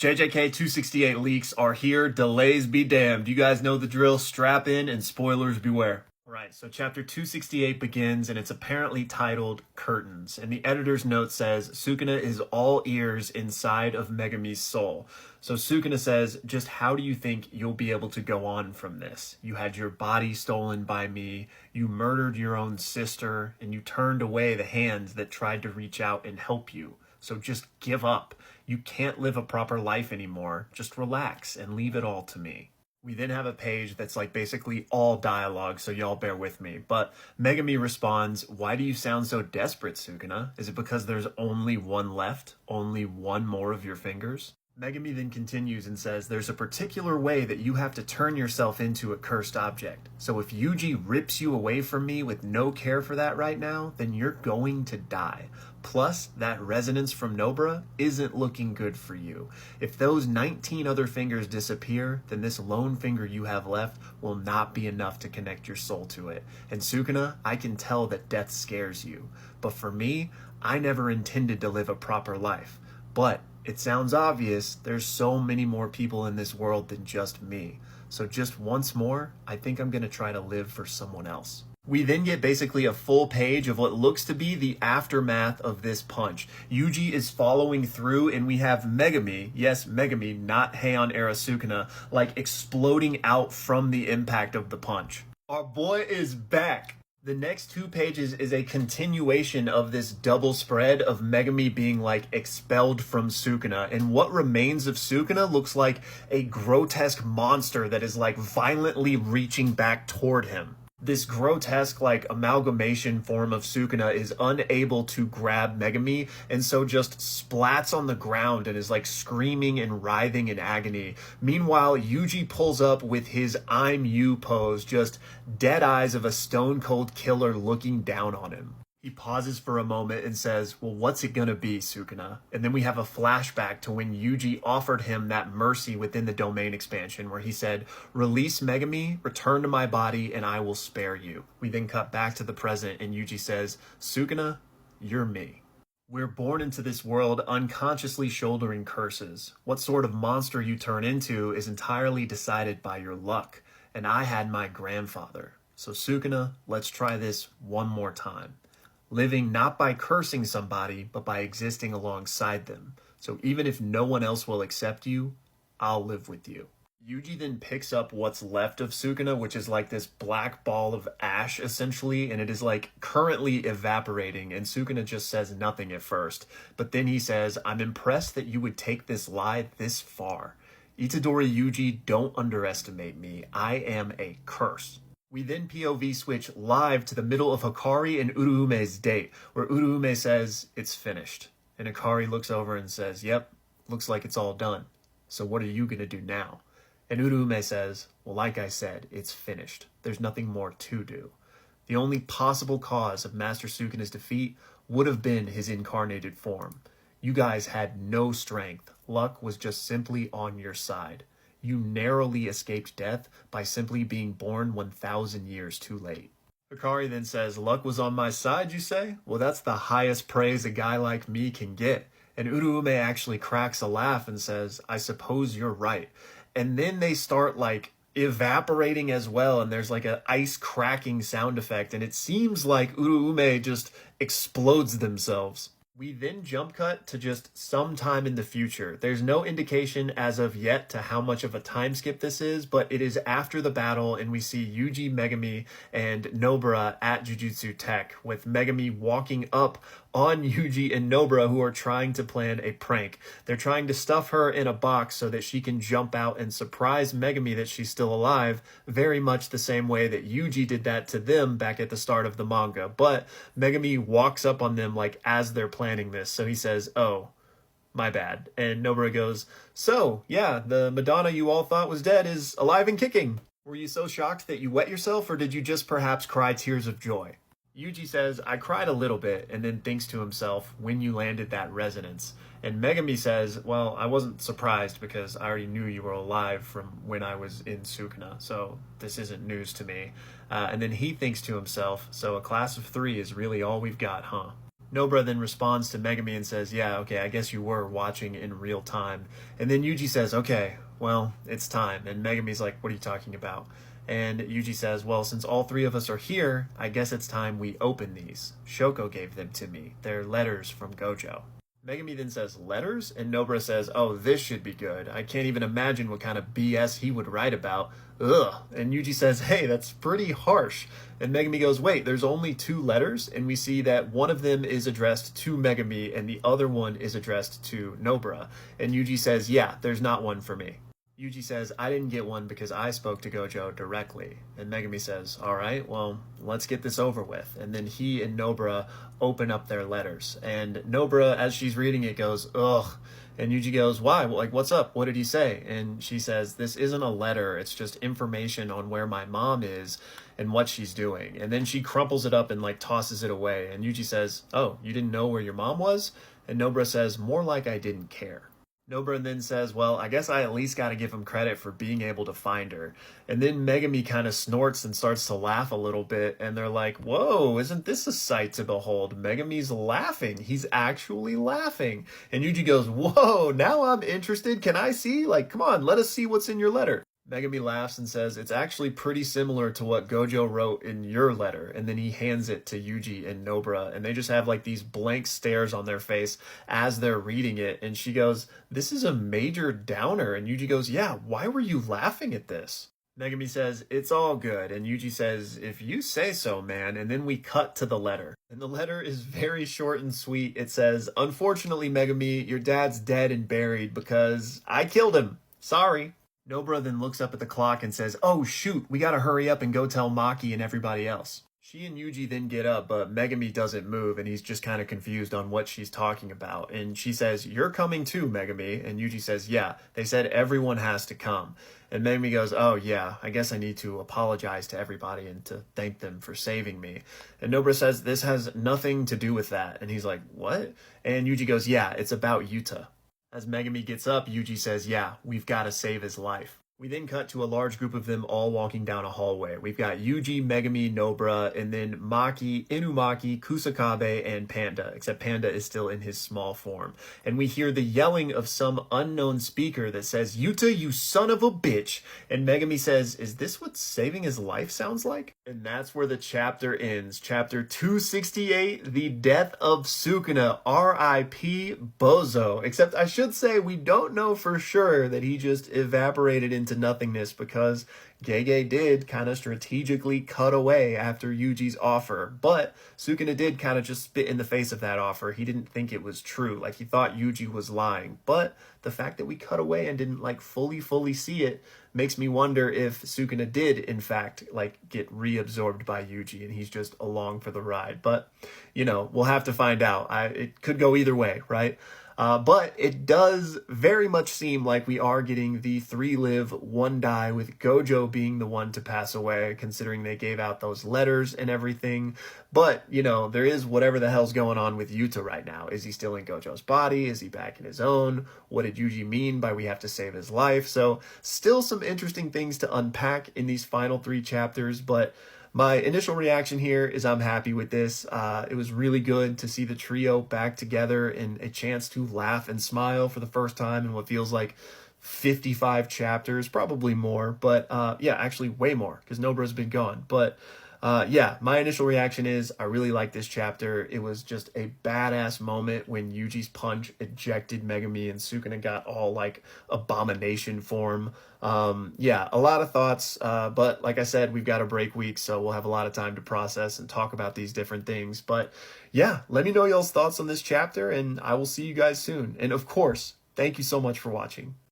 JJK 268 leaks are here. Delays be damned. You guys know the drill. Strap in and spoilers beware. Alright, so chapter 268 begins and it's apparently titled Curtains. And the editor's note says, Sukuna is all ears inside of Megumi's soul. So Sukuna says, just how do you think you'll be able to go on from this? You had your body stolen by me, you murdered your own sister, and you turned away the hands that tried to reach out and help you. So just give up. You can't live a proper life anymore. Just relax and leave it all to me. We then have a page that's like basically all dialogue, so y'all bear with me. But Megumi responds, why do you sound so desperate, Sukuna? Is it because there's only one left? Only one more of your fingers? Megumi then continues and says, there's a particular way that you have to turn yourself into a cursed object. So if Yuji rips you away from me with no care for that right now, then you're going to die. Plus, that resonance from Nobara isn't looking good for you. If those 19 other fingers disappear, then this lone finger you have left will not be enough to connect your soul to it. And Sukuna, I can tell that death scares you. But for me, I never intended to live a proper life. But it sounds obvious, there's so many more people in this world than just me. So just once more, I think I'm gonna try to live for someone else. We then get basically a full page of what looks to be the aftermath of this punch. Yuji is following through and we have Megumi, yes, Megumi, not Heian era Sukuna, like exploding out from the impact of the punch. Our boy is back. The next 2 pages is a continuation of this double spread of Megumi being like expelled from Sukuna, and what remains of Sukuna looks like a grotesque monster that is like violently reaching back toward him. This grotesque, like, amalgamation form of Sukuna is unable to grab Megumi, and so just splats on the ground and is, like, screaming and writhing in agony. Meanwhile, Yuji pulls up with his I'm you pose, just dead eyes of a stone-cold killer looking down on him. He pauses for a moment and says, well, what's it gonna be, Sukuna? And then we have a flashback to when Yuji offered him that mercy within the domain expansion where he said, release Megumi, return to my body, and I will spare you. We then cut back to the present and Yuji says, Sukuna, you're me. We're born into this world unconsciously shouldering curses. What sort of monster you turn into is entirely decided by your luck. And I had my grandfather. So Sukuna, let's try this one more time. Living not by cursing somebody, but by existing alongside them. So even if no one else will accept you, I'll live with you. Yuji then picks up what's left of Sukuna, which is like this black ball of ash, essentially, and it is like currently evaporating, and Sukuna just says nothing at first. But then he says, I'm impressed that you would take this lie this far. Itadori Yuji, don't underestimate me. I am a curse. We then POV switch live to the middle of Hikari and Uraume's date, where Uraume says, it's finished. And Hikari looks over and says, yep, looks like it's all done. So what are you gonna do now? And Uraume says, well, like I said, it's finished. There's nothing more to do. The only possible cause of Master Sukuna's defeat would have been his incarnated form. You guys had no strength. Luck was just simply on your side. You narrowly escaped death by simply being born 1,000 years too late. Hikari then says, luck was on my side, you say? Well, that's the highest praise a guy like me can get. And Uraume actually cracks a laugh and says, I suppose you're right. And then they start like evaporating as well, and there's like an ice cracking sound effect, and it seems like Uraume just explodes themselves. We then jump cut to just some time in the future. There's no indication as of yet to how much of a time skip this is, but it is after the battle and we see Yuji, Megumi, and Nobara at Jujutsu Tech, with Megumi walking up on Yuji and Nobara, who are trying to plan a prank. They're trying to stuff her in a box so that she can jump out and surprise Megumi that she's still alive, very much the same way that Yuji did that to them back at the start of the manga. But Megumi walks up on them like as they're planning this, so he says, oh, my bad. And Nobara goes, so, yeah, the Madonna you all thought was dead is alive and kicking. Were you so shocked that you wet yourself, or did you just perhaps cry tears of joy? Yuji says, I cried a little bit, and then thinks to himself, when you landed that resonance. And Megumi says, well, I wasn't surprised because I already knew you were alive from when I was in Sukuna, so this isn't news to me. And then he thinks to himself, so a class of 3 is really all we've got, huh? Nobara then responds to Megumi and says, yeah, okay, I guess you were watching in real time. And then Yuji says, okay, well, it's time. And Megumi's like, what are you talking about? And Yuji says, well, since all three of us are here, I guess it's time we open these. Shoko gave them to me. They're letters from Gojo. Megumi then says, letters? And Nobara says, oh, this should be good. I can't even imagine what kind of BS he would write about. Ugh. And Yuji says, hey, that's pretty harsh. And Megumi goes, wait, there's only 2 letters? And we see that one of them is addressed to Megumi and the other one is addressed to Nobara. And Yuji says, yeah, there's not one for me. Yuji says, I didn't get one because I spoke to Gojo directly. And Megumi says, all right, well, let's get this over with. And then he and Nobara open up their letters. And Nobara, as she's reading it, goes, ugh. And Yuji goes, why? Like, what's up? What did he say? And she says, this isn't a letter. It's just information on where my mom is and what she's doing. And then she crumples it up and, like, tosses it away. And Yuji says, oh, you didn't know where your mom was? And Nobara says, more like I didn't care. Nobara then says, well, I guess I at least got to give him credit for being able to find her. And then Megumi kind of snorts and starts to laugh a little bit. And they're like, whoa, isn't this a sight to behold? Megumi's laughing. He's actually laughing. And Yuji goes, whoa, now I'm interested. Can I see? Like, come on, let us see what's in your letter. Megumi laughs and says, it's actually pretty similar to what Gojo wrote in your letter. And then he hands it to Yuji and Nobara. And they just have like these blank stares on their face as they're reading it. And she goes, this is a major downer. And Yuji goes, yeah, why were you laughing at this? Megumi says, it's all good. And Yuji says, if you say so, man. And then we cut to the letter. And the letter is very short and sweet. It says, unfortunately, Megumi, your dad's dead and buried because I killed him. Sorry. Nobara then looks up at the clock and says, oh shoot, we gotta hurry up and go tell Maki and everybody else. She and Yuji then get up, but Megumi doesn't move and he's just kind of confused on what she's talking about. And she says, you're coming too, Megumi. And Yuji says, yeah, they said everyone has to come. And Megumi goes, oh yeah, I guess I need to apologize to everybody and to thank them for saving me. And Nobara says, this has nothing to do with that. And he's like, what? And Yuji goes, yeah, it's about Yuta. As Megumi gets up, Yuji says, yeah, we've got to save his life. We then cut to a large group of them all walking down a hallway. We've got Yuji, Megumi, Nobara, and then Maki, Inumaki, Kusakabe, and Panda, except Panda is still in his small form. And we hear the yelling of some unknown speaker that says, Yuta, you son of a bitch! And Megumi says, is this what saving his life sounds like? And that's where the chapter ends. Chapter 268, The Death of Sukuna, R.I.P. Bozo. Except I should say we don't know for sure that he just evaporated into nothingness because Gege did kind of strategically cut away after Yuji's offer. But Sukuna did kind of just spit in the face of that offer. He didn't think it was true. Like, he thought Yuji was lying. But the fact that we cut away and didn't, like, fully see it makes me wonder if Sukuna did, in fact, like, get reabsorbed by Yuji and he's just along for the ride. But, you know, we'll have to find out. It could go either way, right? But it does very much seem like we are getting the 3 live, 1 die, with Gojo being the one to pass away, considering they gave out those letters and everything. But, you know, there is whatever the hell's going on with Yuta right now. Is he still in Gojo's body? Is he back in his own? What did Yuji mean by we have to save his life? So still some interesting things to unpack in these final 3 chapters, but my initial reaction here is I'm happy with this. It was really good to see the trio back together and a chance to laugh and smile for the first time in what feels like 55 chapters, probably more, but yeah, actually way more because Nobara's been gone. But yeah, my initial reaction is I really like this chapter. It was just a badass moment when Yuji's punch ejected Megumi and Sukuna got all like abomination form. Yeah, a lot of thoughts, but like I said, we've got a break week, so we'll have a lot of time to process and talk about these different things. But yeah, let me know y'all's thoughts on this chapter, and I will see you guys soon. And of course, thank you so much for watching.